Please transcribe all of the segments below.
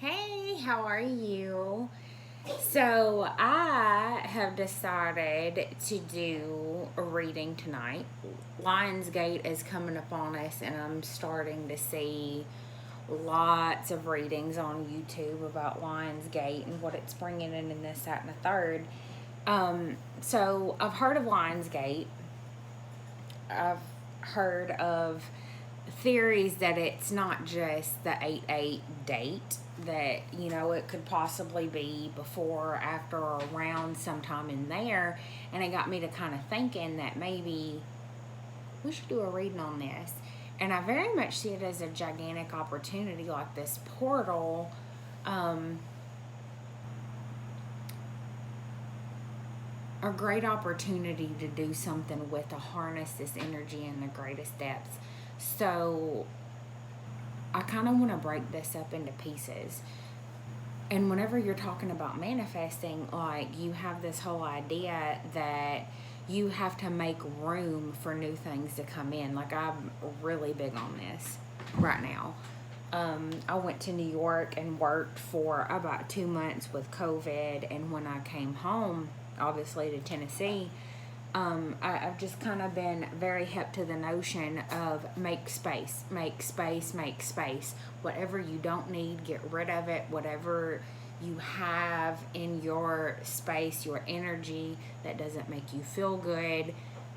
Hey, how are you? So, I have decided to do a reading tonight. Lionsgate is coming upon us, and I'm starting to see lots of readings on YouTube about Lionsgate and what it's bringing in and this, that, and the third. So, I've heard of Lionsgate. I've heard of theories that it's not just the 8-8 date, that it could possibly be before, after, or around sometime in there. And it got me to kind of thinking that maybe we should do a reading on this. And I very much see it as a gigantic opportunity, like this portal. A great opportunity to do something with, to harness this energy in the greatest depths. So I kind of want to break this up into pieces. And whenever you're talking about manifesting, like, you have this whole idea that you have to make room for new things to come in. Like, I'm really big on this right now. I went to New York and worked for about 2 months with COVID. And when I came home, obviously, to Tennessee, I've just kind of been very hip to the notion of make space, make space, make space. Whatever you don't need, get rid of it. Whatever you have in your space, your energy that doesn't make you feel good,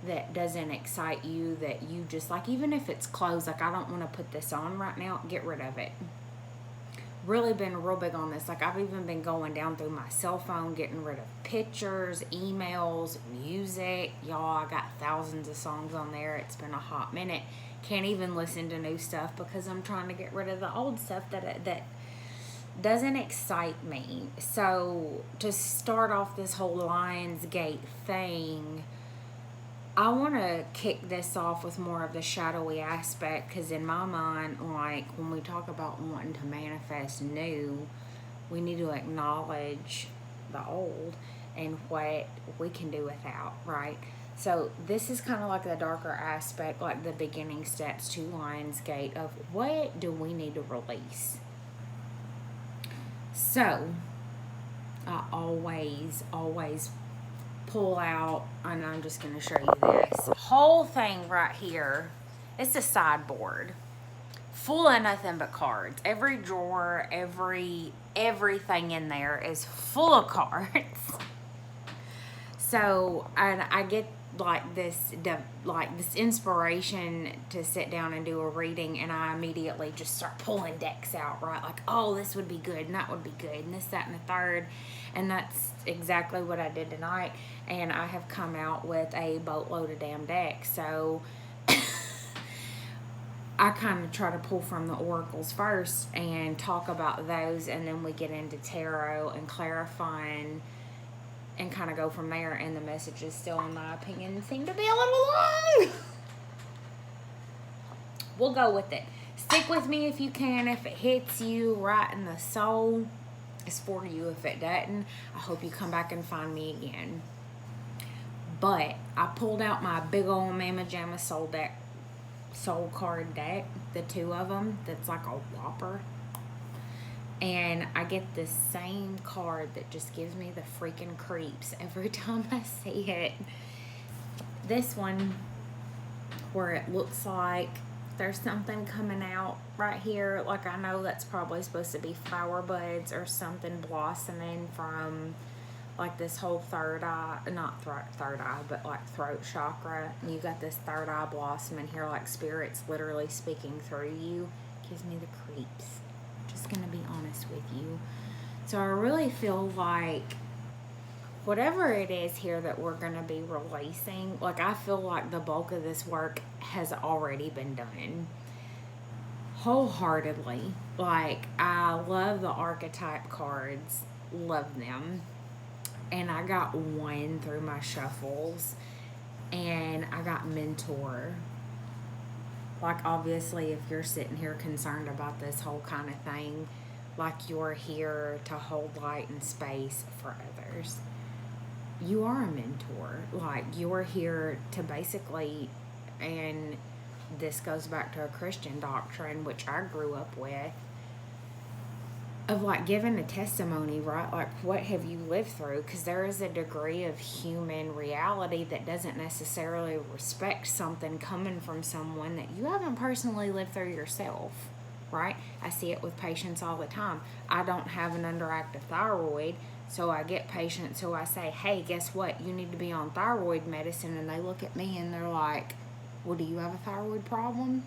that doesn't excite you, that you just like, even if it's clothes, like, I don't want to put this on right now, get rid of it. Really been real big on this. Like, I've even been going down through my cell phone, getting rid of pictures, emails, music. Y'all, I got thousands of songs on there. It's been a hot minute. Can't even listen to new stuff because I'm trying to get rid of the old stuff that doesn't excite me. So to start off this whole Lionsgate thing, I want to kick this off with more of the shadowy aspect, because in my mind, like, when we talk about wanting to manifest new, we need to acknowledge the old and what we can do without, right? So this is kind of like the darker aspect, like the beginning steps to Lionsgate of what do we need to release. So I always pull out, and I'm just going to show you this whole thing right here. It's a sideboard full of nothing but cards. Every drawer, everything in there is full of cards. So I get like this inspiration to sit down and do a reading, and I immediately just start pulling decks out, right? Like, oh, this would be good, and that would be good, and this, that, and the third. And that's exactly what I did tonight. And I have come out with a boatload of damn decks. So I kind of try to pull from the oracles first and talk about those, and then we get into tarot and clarifying and kind of go from there. And the messages still, in my opinion, seem to be a little long. We'll go with it. Stick with me if you can. If it hits you right in the soul, it's for you. If it doesn't, I hope you come back and find me again. But I pulled out my big old Mama Jamma soul card deck, the two of them, that's like a whopper. And I get this same card that just gives me the freaking creeps every time I see it. This one, where it looks like there's something coming out right here. Like, I know that's probably supposed to be flower buds or something blossoming from, like, this whole third eye, not third eye, but like throat chakra. And you got this third eye blossoming here, like spirit's literally speaking through you. Gives me the creeps. Just gonna be honest with you. So I really feel like whatever it is here that we're going to be releasing, like, I feel like the bulk of this work has already been done wholeheartedly. Like, I love the archetype cards, love them. And I got one through my shuffles, and I got mentor. Like, obviously, if you're sitting here concerned about this whole kind of thing, like, you're here to hold light and space for others. You are a mentor. Like, you're here to basically, and this goes back to a Christian doctrine, which I grew up with, of like giving a testimony, right? Like, what have you lived through? Because there is a degree of human reality that doesn't necessarily respect something coming from someone that you haven't personally lived through yourself, right? I see it with patients all the time. I don't have an underactive thyroid, so I get patients who I say, hey, guess what? You need to be on thyroid medicine. And they look at me and they're like, well, do you have a thyroid problem?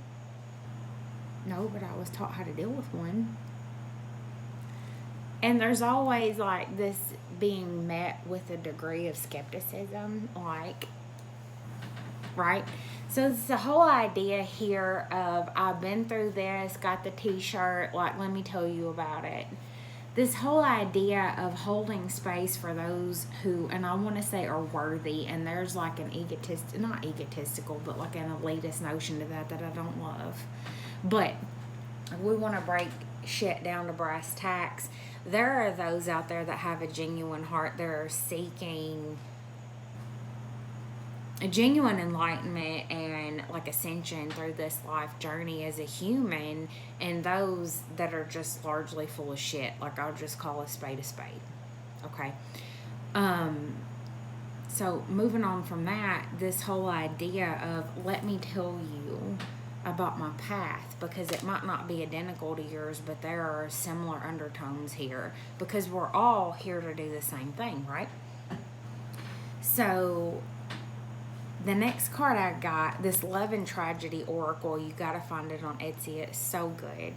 No, but I was taught how to deal with one. And there's always like this being met with a degree of skepticism, like, right? So it's the whole idea here of I've been through this, got the t-shirt, like, let me tell you about it. This whole idea of holding space for those who, and I want to say are worthy, and there's like an not egotistical, but like an elitist notion to that I don't love. But we want to break shit down to brass tacks. There are those out there that have a genuine heart. They're seeking a genuine enlightenment and like ascension through this life journey as a human, and those that are just largely full of shit. Like, I'll just call a spade. Okay. So moving on from that, this whole idea of let me tell you about my path, because it might not be identical to yours, but there are similar undertones here, because we're all here to do the same thing, right? So the next card I got, this Love and Tragedy Oracle, you got to find it on Etsy. It's so good.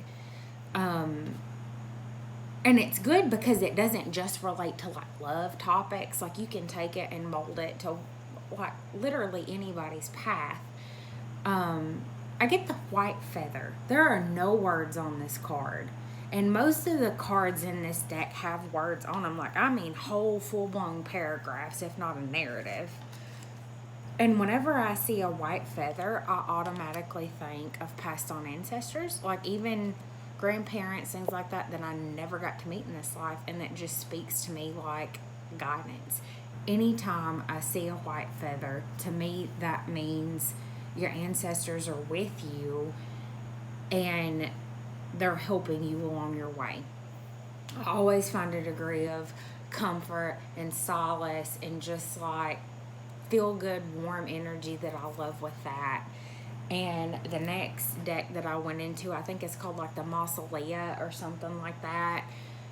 And it's good because it doesn't just relate to like love topics. Like, you can take it and mold it to like literally anybody's path. I get the white feather. There are no words on this card. And most of the cards in this deck have words on them. Like, I mean, whole full-blown paragraphs, if not a narrative. And whenever I see a white feather, I automatically think of passed on ancestors. Like, even grandparents, things like that I never got to meet in this life. And it just speaks to me like guidance. Anytime I see a white feather, to me, that means your ancestors are with you and they're helping you along your way. I always find a degree of comfort and solace and just like feel good, warm energy that I love with that. And the next deck that I went into, I think it's called like the Mausolea or something like that.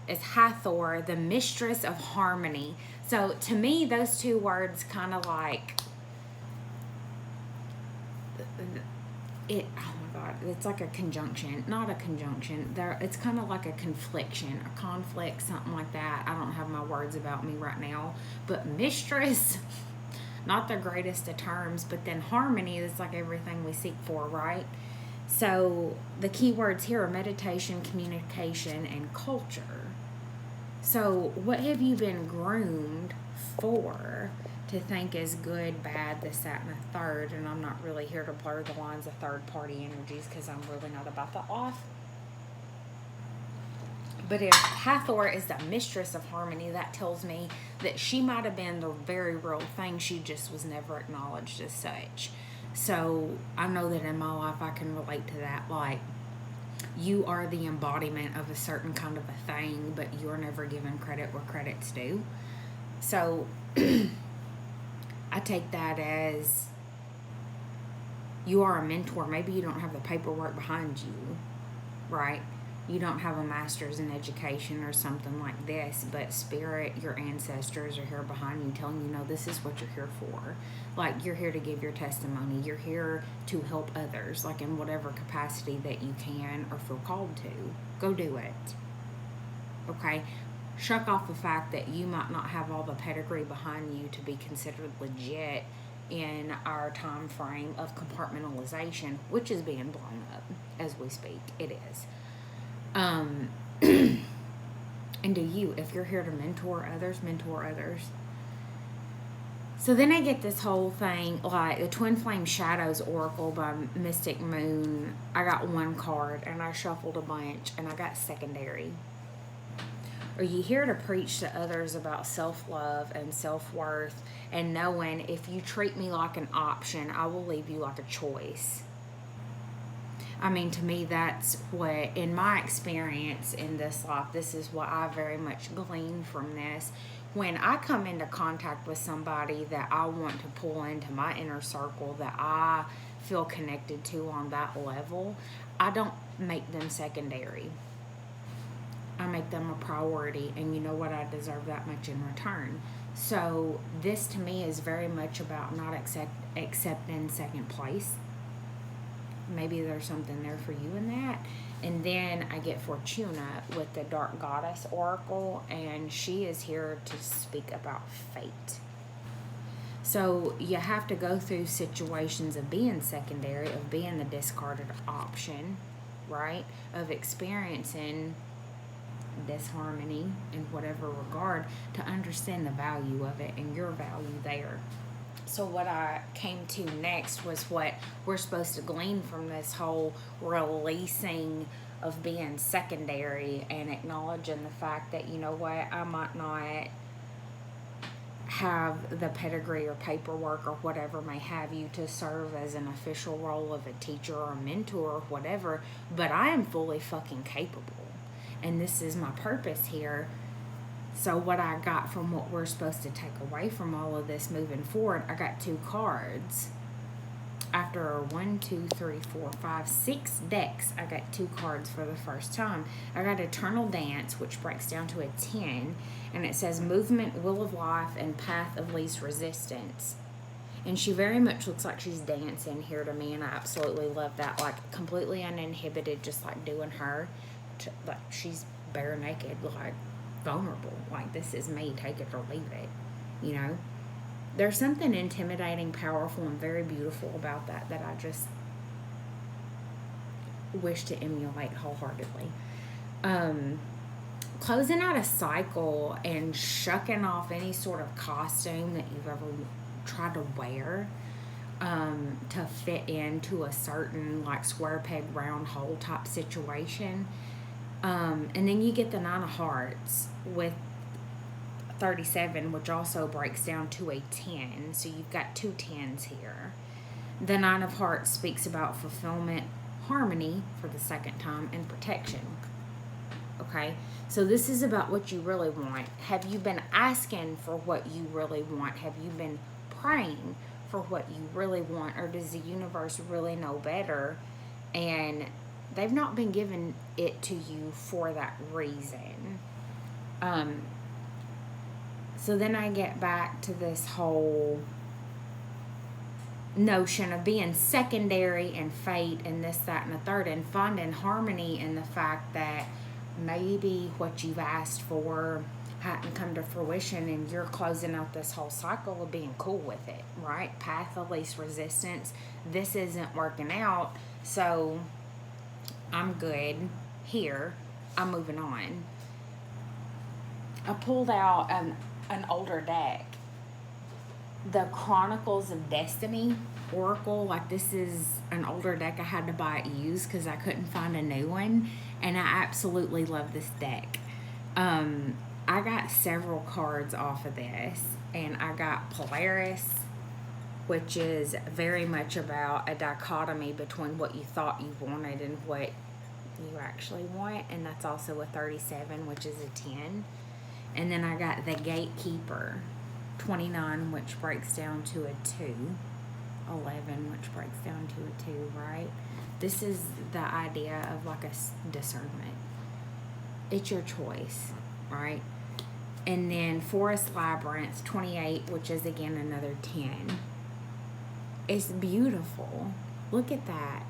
It's Hathor, the Mistress of Harmony. So to me, those two words kind of like it, oh my god, it's like a conjunction, not a conjunction. It's kind of like a confliction, a conflict, something like that. I don't have my words about me right now, but mistress, not the greatest of terms, but then harmony is like everything we seek for, right? So the key words here are meditation, communication, and culture. So what have you been groomed for to think is good, bad, this, that, and the third? And I'm not really here to blur the lines of third-party energies because I'm really not about that life. But if Hathor is the mistress of harmony, that tells me that she might have been the very real thing. She just was never acknowledged as such. So I know that in my life I can relate to that. Like, you are the embodiment of a certain kind of a thing, but you're never given credit where credit's due. So I take that as you are a mentor. Maybe you don't have the paperwork behind you, right? You don't have a master's in education or something like this, but spirit, your ancestors are here behind you telling you, no, this is what you're here for. Like, you're here to give your testimony. You're here to help others, like in whatever capacity that you can or feel called to. Go do it. Okay? Shuck off the fact that you might not have all the pedigree behind you to be considered legit in our time frame of compartmentalization, which is being blown up as we speak. It is. And do you, if you're here to mentor others, mentor others. So then I get this whole thing, like the Twin Flame Shadows Oracle by Mystic Moon. I got one card and I shuffled a bunch and I got secondary. Are you here to preach to others about self-love and self-worth and knowing if you treat me like an option, I will leave you like a choice? I mean, to me, that's what, in my experience in this life, this is what I very much glean from this. When I come into contact with somebody that I want to pull into my inner circle, that I feel connected to on that level, I don't make them secondary. I make them a priority, and you know what? I deserve that much in return. So, this to me is very much about not accepting second place. Maybe there's something there for you in that. And then I get Fortuna with the Dark Goddess Oracle, and she is here to speak about fate. So you have to go through situations of being secondary, of being the discarded option, right? Of experiencing disharmony in whatever regard to understand the value of it and your value there. So what I came to next was what we're supposed to glean from this whole releasing of being secondary and acknowledging the fact that, you know what, I might not have the pedigree or paperwork or whatever may have you to serve as an official role of a teacher or a mentor or whatever, but I am fully fucking capable. And this is my purpose here. So what I got from what we're supposed to take away from all of this moving forward, I got 2 cards. After 6 decks, I got 2 cards for the first time. I got Eternal Dance, which breaks down to a 10, and it says movement, will of life, and path of least resistance. And she very much looks like she's dancing here to me, and I absolutely love that. Like, completely uninhibited, just like doing her. Like, she's bare naked, like, vulnerable. Like, this is me, take it or leave it, you know? There's something intimidating, powerful, and very beautiful about that I just wish to emulate wholeheartedly. Closing out a cycle and shucking off any sort of costume that you've ever tried to wear to fit into a certain, like, square peg round hole type situation. And then you get the 9 of Hearts with 37, which also breaks down to a 10. So you've got 2 10s here. The 9 of Hearts speaks about fulfillment, harmony for the second time, and protection. Okay? So this is about what you really want. Have you been asking for what you really want? Have you been praying for what you really want? Or does the universe really know better? And they've not been giving it to you for that reason. So then I get back to this whole notion of being secondary and fate and this, that, and the third, and finding harmony in the fact that maybe what you've asked for hadn't come to fruition, and you're closing out this whole cycle of being cool with it, right? Path of least resistance. This isn't working out, so I'm good here. I'm moving on. I pulled out an older deck, the Chronicles of Destiny Oracle. Like, this is an older deck I had to buy it used because I couldn't find a new one, and I absolutely love this deck. I got several cards off of this, and I got Polaris, which is very much about a dichotomy between what you thought you wanted and what you actually want, and that's also a 37, which is a 10. And then I got the Gatekeeper, 29, which breaks down to a 2, 11, which breaks down to a 2, right? This is the idea of like a discernment. It's your choice, right? And then Forest Labyrinth, 28, which is again another 10. It's beautiful. Look at that.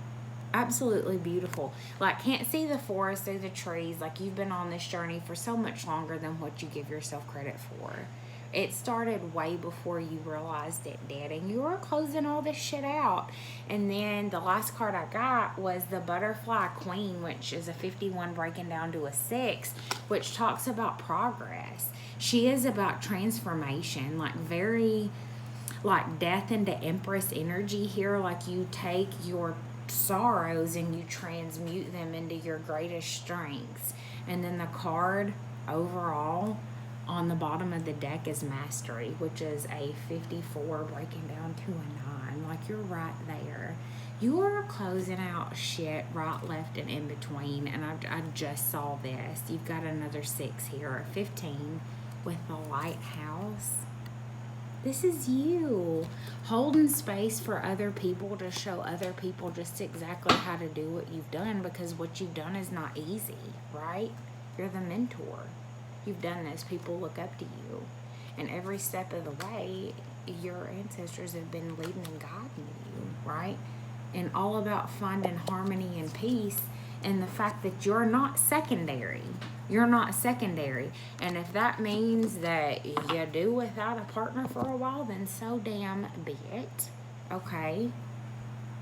Absolutely beautiful. Like, can't see the forest through the trees. Like, you've been on this journey for so much longer than what you give yourself credit for. It started way before you realized it did, and you were closing all this shit out. And then the last card I got was the Butterfly Queen, which is a 51 breaking down to a 6, which talks about progress. She is about transformation, like very like death into Empress energy here. Like, you take your sorrows and you transmute them into your greatest strengths. And then the card overall on the bottom of the deck is Mastery, which is a 54 breaking down to a 9. Like, you're right there. You are closing out shit right, left, and in between. And I just saw this. You've got another 6 here, a 15 with the Lighthouse. This is you holding space for other people to show other people just exactly how to do what you've done, because what you've done is not easy, right? You're the mentor. You've done this. People look up to you. And every step of the way, your ancestors have been leading and guiding you, right? And all about finding harmony and peace, and the fact that you're not secondary. You're not secondary. And if that means that you do without a partner for a while, then so damn be it. Okay?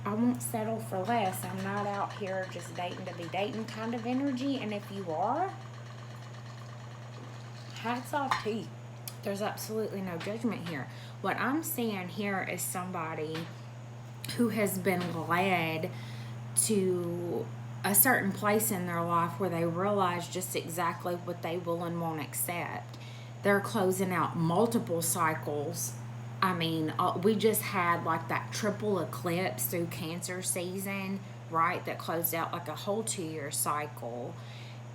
I won't settle for less. I'm not out here just dating to be dating kind of energy. And if you are, hats off to you. There's absolutely no judgment here. What I'm seeing here is somebody who has been led to a certain place in their life where they realize just exactly what they will and won't accept. They're closing out multiple cycles. I mean, we just had like that triple eclipse through Cancer season, right? That closed out like a whole 2-year cycle.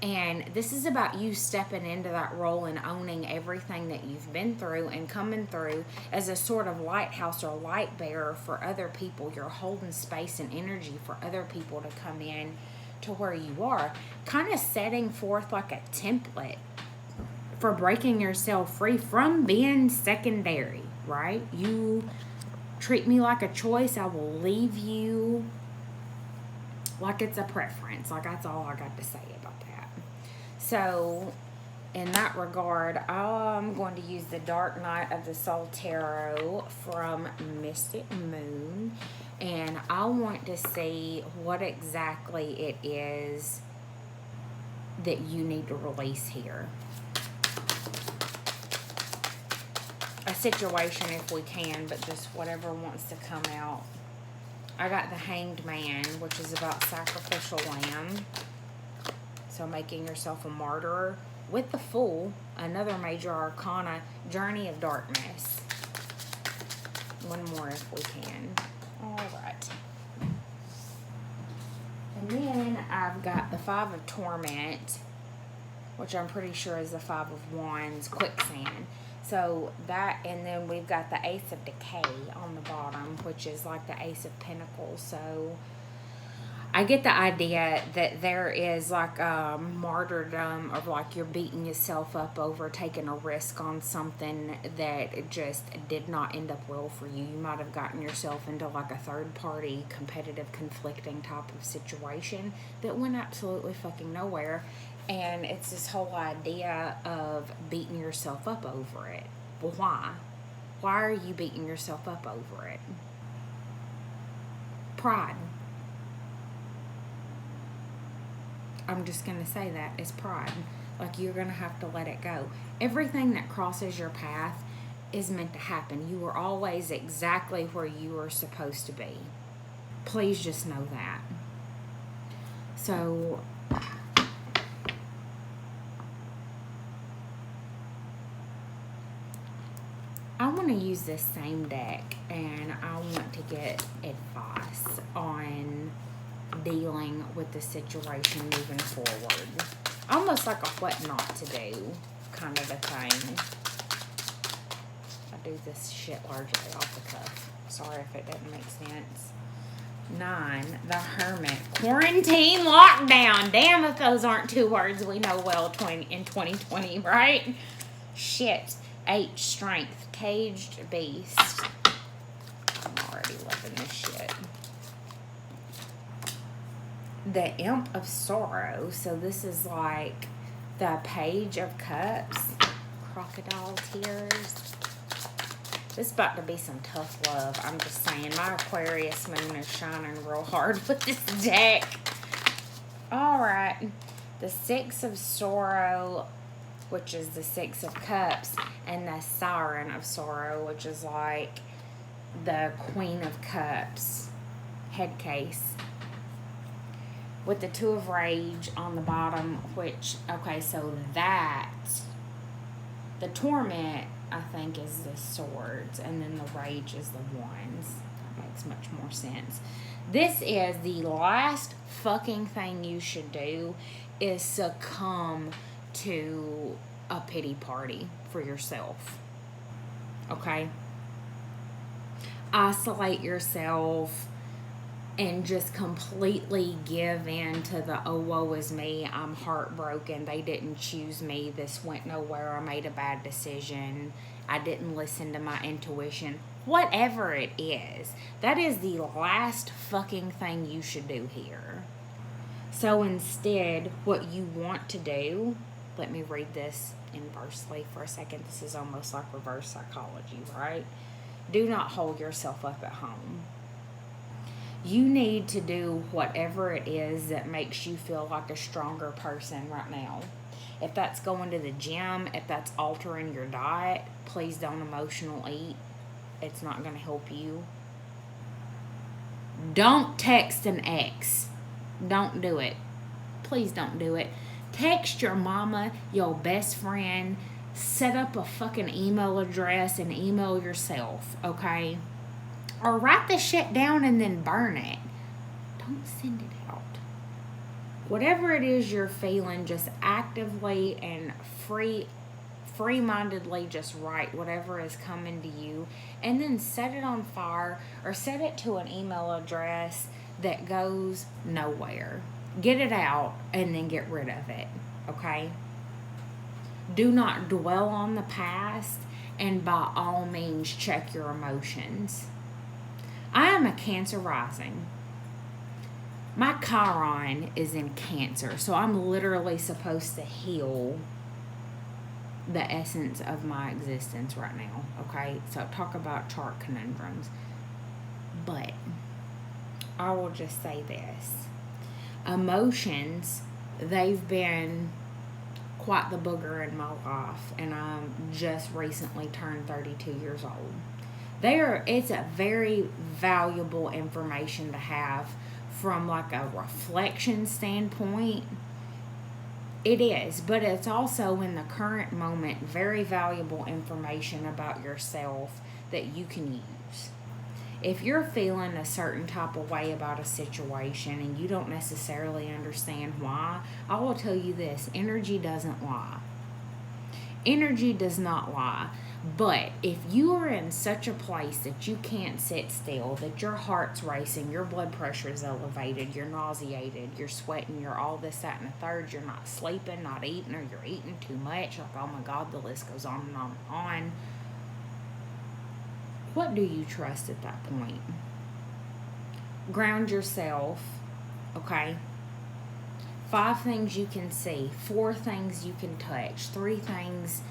And this is about you stepping into that role and owning everything that you've been through and coming through as a sort of lighthouse or light bearer for other people. You're holding space and energy for other people to come in to where you are, kind of setting forth like a template for breaking yourself free from being secondary, right? You treat me like a choice, I will leave you like it's a preference. Like, that's all I got to say about that. So, in that regard, I'm going to use the Dark Night of the Soul Tarot from Mystic Moon. And I want to see what exactly it is that you need to release here. A situation if we can, but just whatever wants to come out. I got the Hanged Man, which is about sacrificial lamb. So making yourself a martyr. With the Fool, another major arcana, Journey of Darkness. One more if we can. All right. And then I've got the Five of Torment, which I'm pretty sure is the Five of Wands, Quicksand. So that, and then we've got the Ace of Decay on the bottom, which is like the Ace of Pentacles. So I get the idea that there is like a martyrdom of like you're beating yourself up over taking a risk on something that just did not end up well for you. You might have gotten yourself into like a third party competitive conflicting type of situation that went absolutely fucking nowhere. And it's this whole idea of beating yourself up over it. Well, why? Why are you beating yourself up over it? Pride. I'm just going to say that is pride. Like, you're going to have to let it go. Everything that crosses your path is meant to happen. You are always exactly where you are supposed to be. Please just know that. So I want to use this same deck, and I want to get advice on dealing with the situation moving forward. Almost like a what not to do kind of a thing. I do this shit largely off the cuff. Sorry if it doesn't make sense. 9, the Hermit. Quarantine lockdown. Damn if those aren't 2 words we know well in 2020, right? Shit. 8, Strength. Caged Beast. I'm already loving this shit. The Imp of Sorrow. So this is like the Page of Cups. Crocodile Tears. This is about to be some tough love. I'm just saying. My Aquarius moon is shining real hard with this deck. Alright. The 6 of Sorrow, which is the 6 of Cups. And the Siren of Sorrow, which is like the Queen of Cups. Head case. With the 2 of Rage on the bottom, which, okay, so that The torment, I think, is the swords, and then the rage is the wands. That makes much more sense. This is the last fucking thing you should do, is succumb to a pity party for yourself. Okay? Isolate yourself and just completely give in to the, oh, woe is me, I'm heartbroken, they didn't choose me, this went nowhere, I made a bad decision, I didn't listen to my intuition. Whatever it is, that is the last fucking thing you should do here. So instead, what you want to do, let me read this inversely for a second. This is almost like reverse psychology, right? Do not hold yourself up at home. You need to do whatever it is that makes you feel like a stronger person right now. If that's going to the gym, if that's altering your diet, please don't emotional eat. It's not going to help you. Don't text an ex. Don't do it. Please don't do it. Text your mama, your best friend. Set up a fucking email address and email yourself, okay? Or write the shit down and then burn it. Don't send it out. Whatever it is you're feeling, just actively and free-mindedly just write whatever is coming to you, and then set it on fire or set it to an email address that goes nowhere. Get it out and then get rid of it, okay? Do not dwell on the past, and by all means check your emotions. I am a Cancer rising. My Chiron is in Cancer, so I'm literally supposed to heal the essence of my existence right now, okay? So talk about chart conundrums. But I will just say this. Emotions, they've been quite the booger in my life, and I'm just recently turned 32 years old. It's a very valuable information to have from like a reflection standpoint. It is, but it's also in the current moment very valuable information about yourself that you can use. If you're feeling a certain type of way about a situation and you don't necessarily understand why, I will tell you this: energy doesn't lie. Energy does not lie. But if you are in such a place that you can't sit still, that your heart's racing, your blood pressure is elevated, you're nauseated, you're sweating, you're all this, that, and the third, you're not sleeping, not eating, or you're eating too much, like, oh my God, the list goes on and on and on. What do you trust at that point? Ground yourself, okay? 5 things you can see, 4 things you can touch, 3 things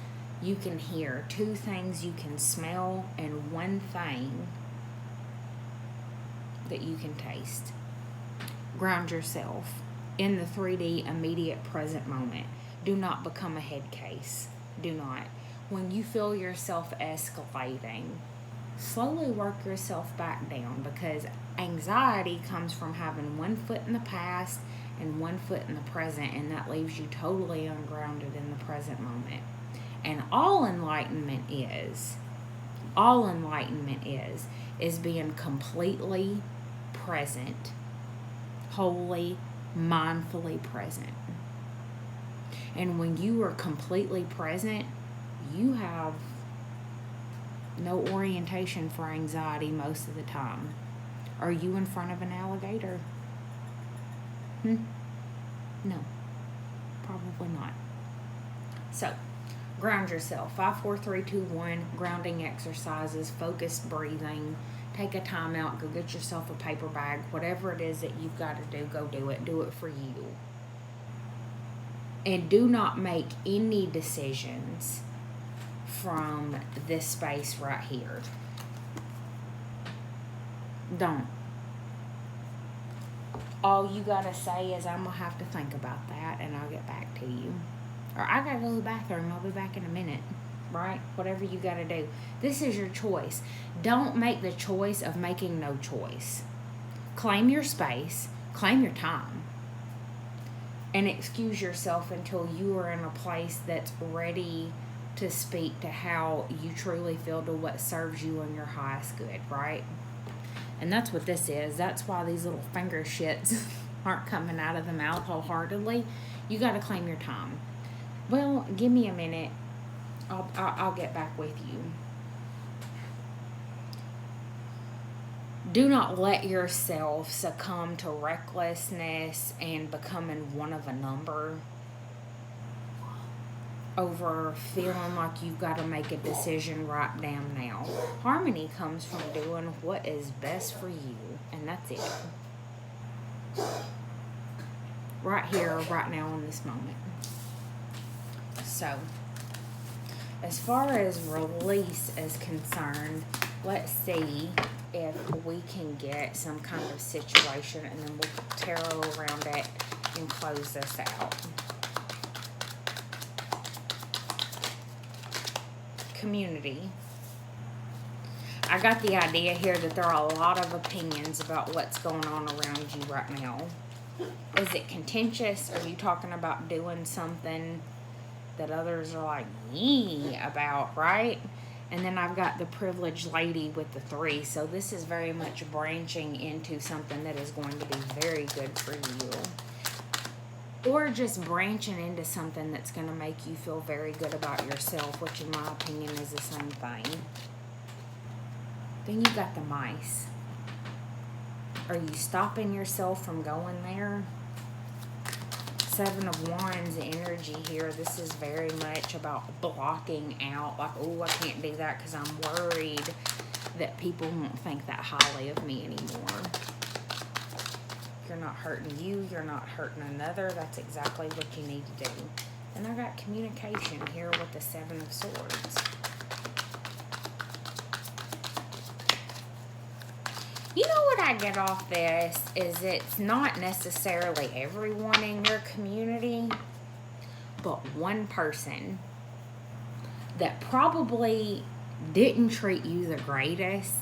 you can hear, 2 things you can smell, and 1 thing that you can taste. Ground yourself in the 3D immediate present moment. Do not become a head case. Do not. When you feel yourself escalating, slowly work yourself back down, because anxiety comes from having 1 foot in the past and 1 foot in the present, and that leaves you totally ungrounded in the present moment. And all enlightenment is being completely present, wholly, mindfully present. And when you are completely present, you have no orientation for anxiety most of the time. Are you in front of an alligator? No, probably not. So, ground yourself. 5, 4, 3, 2, 1. Grounding exercises, focused breathing. Take a time out. Go get yourself a paper bag. Whatever it is that you've got to do, go do it. Do it for you. And do not make any decisions from this space right here. Don't. All you got to say is, I'm going to have to think about that and I'll get back to you. Or I got to go to the bathroom. I'll be back in a minute. Right? Whatever you got to do. This is your choice. Don't make the choice of making no choice. Claim your space. Claim your time. And excuse yourself until you are in a place that's ready to speak to how you truly feel, to what serves you and your highest good, right? And that's what this is. That's why these little finger shits aren't coming out of the mouth wholeheartedly. You got to claim your time. Well, give me a minute. I'll get back with you. Do not let yourself succumb to recklessness and becoming one of a number over feeling like you've got to make a decision right damn now. Harmony comes from doing what is best for you, and that's it. Right here, right now, in this moment. So, as far as release is concerned, let's see if we can get some kind of situation, and then we'll put tarot around it and close this out. Community. I got the idea here that there are a lot of opinions about what's going on around you right now. Is it contentious? Are you talking about doing something that others are like, yee about, right? And then I've got the privileged lady with the 3. So this is very much branching into something that is going to be very good for you. Or just branching into something that's going to make you feel very good about yourself, which in my opinion is the same thing. Then you got the mice. Are you stopping yourself from going there? 7 of Wands energy here. This is very much about blocking out. Like, oh, I can't do that because I'm worried that people won't think that highly of me anymore. You're not hurting you. You're not hurting another. That's exactly what you need to do. And I got communication here with the 7 of Swords. You know what I get off this is it's not necessarily everyone in your community, but one person that probably didn't treat you the greatest,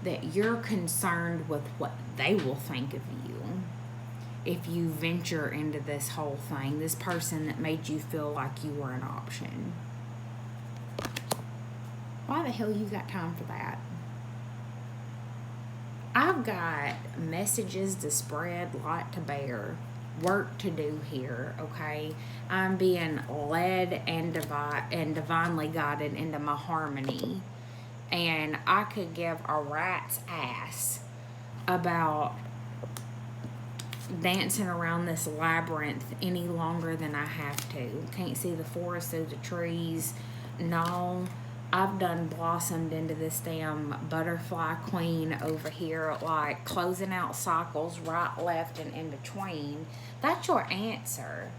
that you're concerned with what they will think of you if you venture into this whole thing. This person that made you feel like you were an option. Why the hell you got time for that? I've got messages to spread, light to bear, work to do here, okay? I'm being led and divinely guided into my harmony. And I could give a rat's ass about dancing around this labyrinth any longer than I have to. Can't see the forest through the trees. No. I've done blossomed into this damn butterfly queen over here, like closing out cycles right, left, and in between. That's your answer.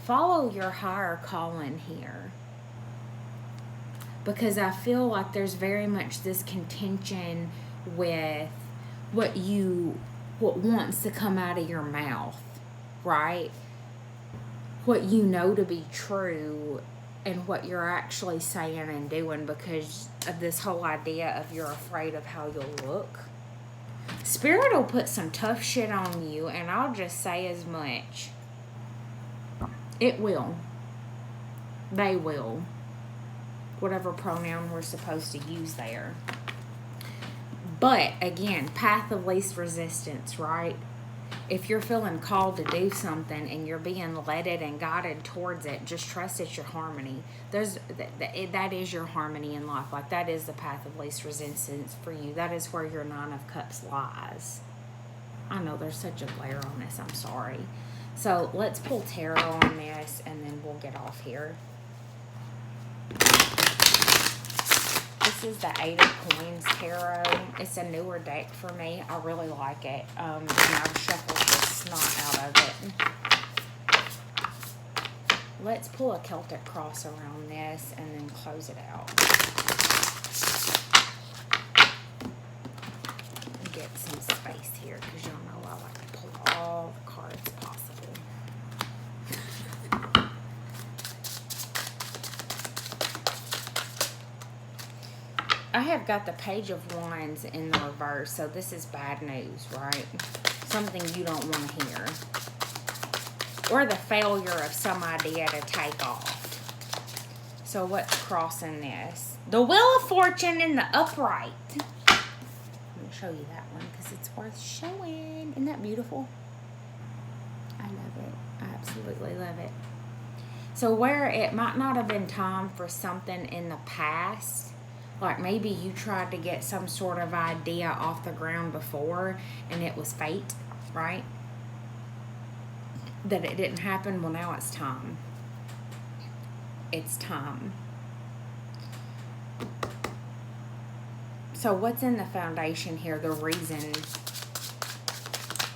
Follow your higher calling here. Because I feel like there's very much this contention with what wants to come out of your mouth, right? What you know to be true and what you're actually saying and doing, because of this whole idea of you're afraid of how you'll look. Spirit will put some tough shit on you, and I'll just say as much. It will. They will. Whatever pronoun we're supposed to use there. But, again, path of least resistance, right? If you're feeling called to do something and you're being led and guided towards it, just trust it's your harmony. That is your harmony in life. Like, that is the path of least resistance for you. That is where your 9 of Cups lies. I know there's such a glare on this. I'm sorry. So, let's pull tarot on this and then we'll get off here. This is the 8 of Coins Tarot. It's a newer deck for me. I really like it. And I've shuffled the snot out of it. Let's pull a Celtic cross around this and then close it out. Get some space here because y'all know I like to pull all the cards possible. I have got the Page of Wands in the reverse, so this is bad news, right? Something you don't want to hear. Or the failure of some idea to take off. So what's crossing this? The Wheel of Fortune in the upright. Let me show you that one because it's worth showing. Isn't that beautiful? I love it. I absolutely love it. So where it might not have been time for something in the past, like maybe you tried to get some sort of idea off the ground before and it was fate, right? That it didn't happen. Well, now it's time. It's time. So what's in the foundation here? The reason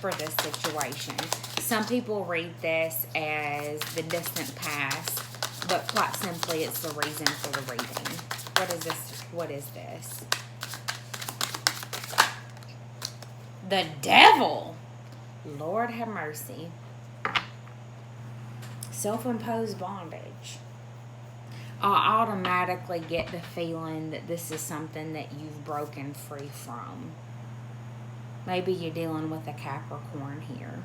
for this situation. Some people read this as the distant past, but quite simply it's the reason for the reading. What is this? What is this? The devil. Lord have mercy. Self-imposed bondage. I automatically get the feeling that this is something that you've broken free from. Maybe you're dealing with a Capricorn here.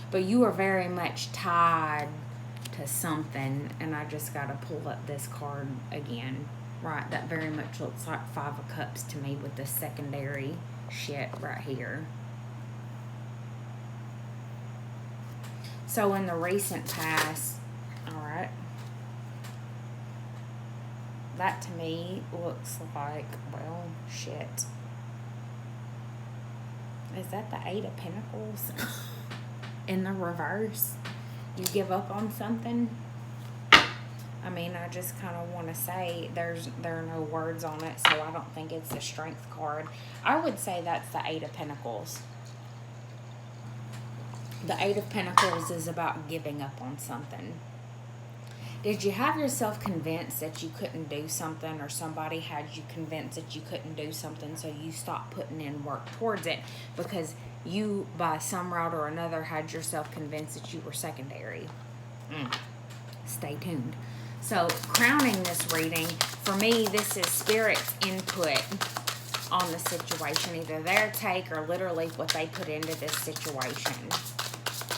But you are very much tied to something. And I just got to pull up this card again. Right, that very much looks like Five of Cups to me with the secondary shit right here. So in the recent past, alright, that to me looks like, well, shit. Is that the Eight of Pentacles? In the reverse? You give up on something? I mean, I just kind of want to say there are no words on it, so I don't think it's the Strength card. I would say that's the Eight of Pentacles. The Eight of Pentacles is about giving up on something. Did you have yourself convinced that you couldn't do something, or somebody had you convinced that you couldn't do something, so you stopped putting in work towards it because you, by some route or another, had yourself convinced that you were secondary? Stay tuned. So, crowning this reading, for me, this is Spirit's input on the situation. Either their take or literally what they put into this situation.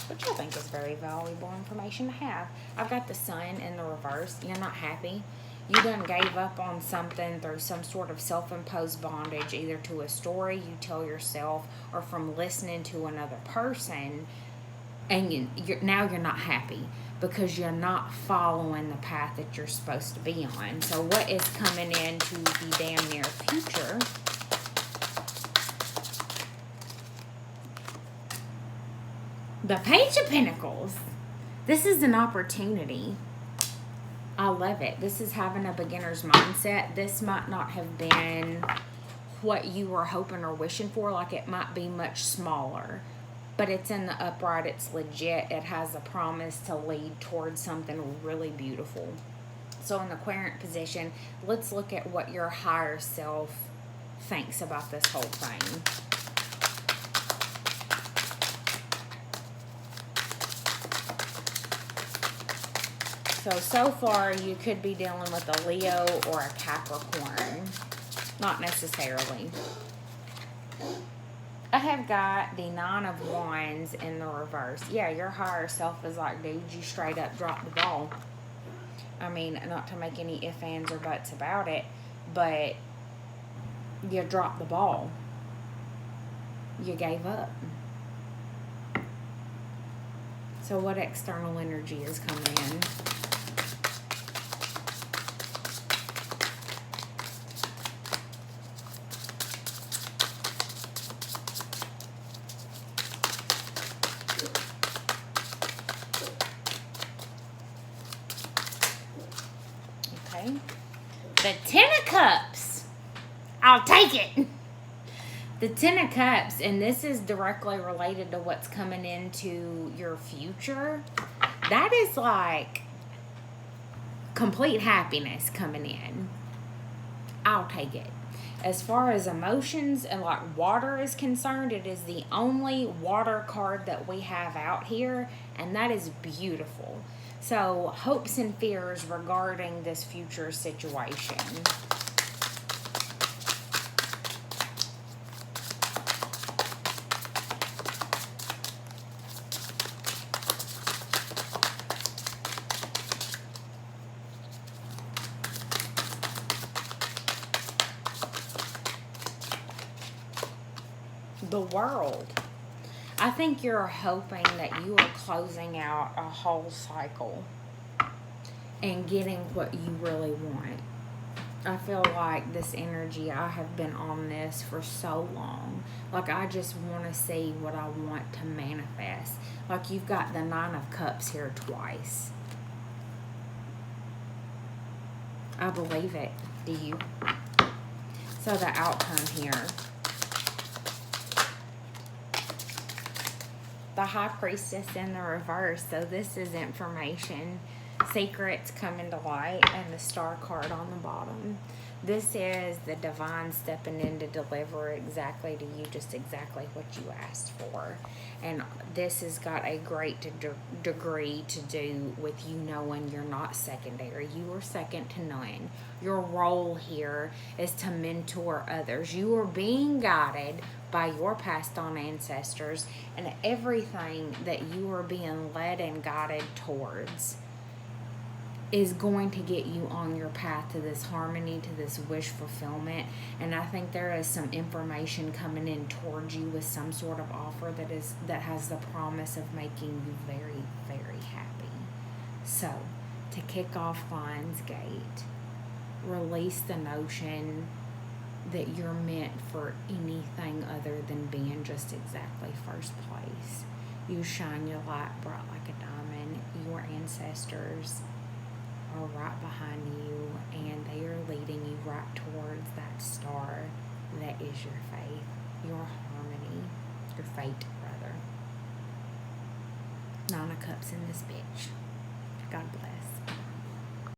Which I think is very valuable information to have. I've got the Sun in the reverse. You're not happy. You done gave up on something through some sort of self-imposed bondage, either to a story you tell yourself or from listening to another person. And now you're not happy because you're not following the path that you're supposed to be on. So what is coming into the damn near future? The Page of Pentacles. This is an opportunity. I love it. This is having a beginner's mindset. This might not have been what you were hoping or wishing for. Like, it might be much smaller. But it's in the upright. It's legit. It has a promise to lead towards something really beautiful. So in the Querent position, let's look at what your higher self thinks about this whole thing. So far, you could be dealing with a Leo or a Capricorn. Not necessarily. I have got the Nine of Wands in the reverse. Yeah, your higher self is like, dude, you straight up dropped the ball. I mean, not to make any ifs, ands, or buts about it, but you dropped the ball. You gave up. So what external energy is coming in? The Ten of Cups. I'll take it. The Ten of Cups, and this is directly related to what's coming into your future. That is like complete happiness coming in. I'll take it. As far as emotions and like water is concerned, it is the only water card that we have out here, and that is beautiful. So, hopes and fears regarding this future situation. the world. I think you're hoping that you are closing out a whole cycle and getting what you really want. I feel like this energy, I have been on this for so long. Like, I just want to see what I want to manifest. Like, you've got the Nine of Cups here twice. I believe it. Do you? So the outcome here. The High Priestess in the reverse. So this is information. Secrets coming to light, and the Star card on the bottom. This is the divine stepping in to deliver exactly to you, just exactly what you asked for. And this has got a great degree to do with you knowing you're not secondary. You are second to none. Your role here is to mentor others. You are being guided by your passed on ancestors, and everything that you are being led and guided towards is going to get you on your path to this harmony, to this wish fulfillment. And I think there is some information coming in towards you with some sort of offer that has the promise of making you very, very happy. So, to kick off Lionsgate, release the notion that you're meant for anything other than being just exactly first place. You shine your light bright like a diamond. Your ancestors are right behind you, and they are leading you right towards that star that is your faith, your harmony, your fate, rather. Nine of Cups in this bitch. God bless.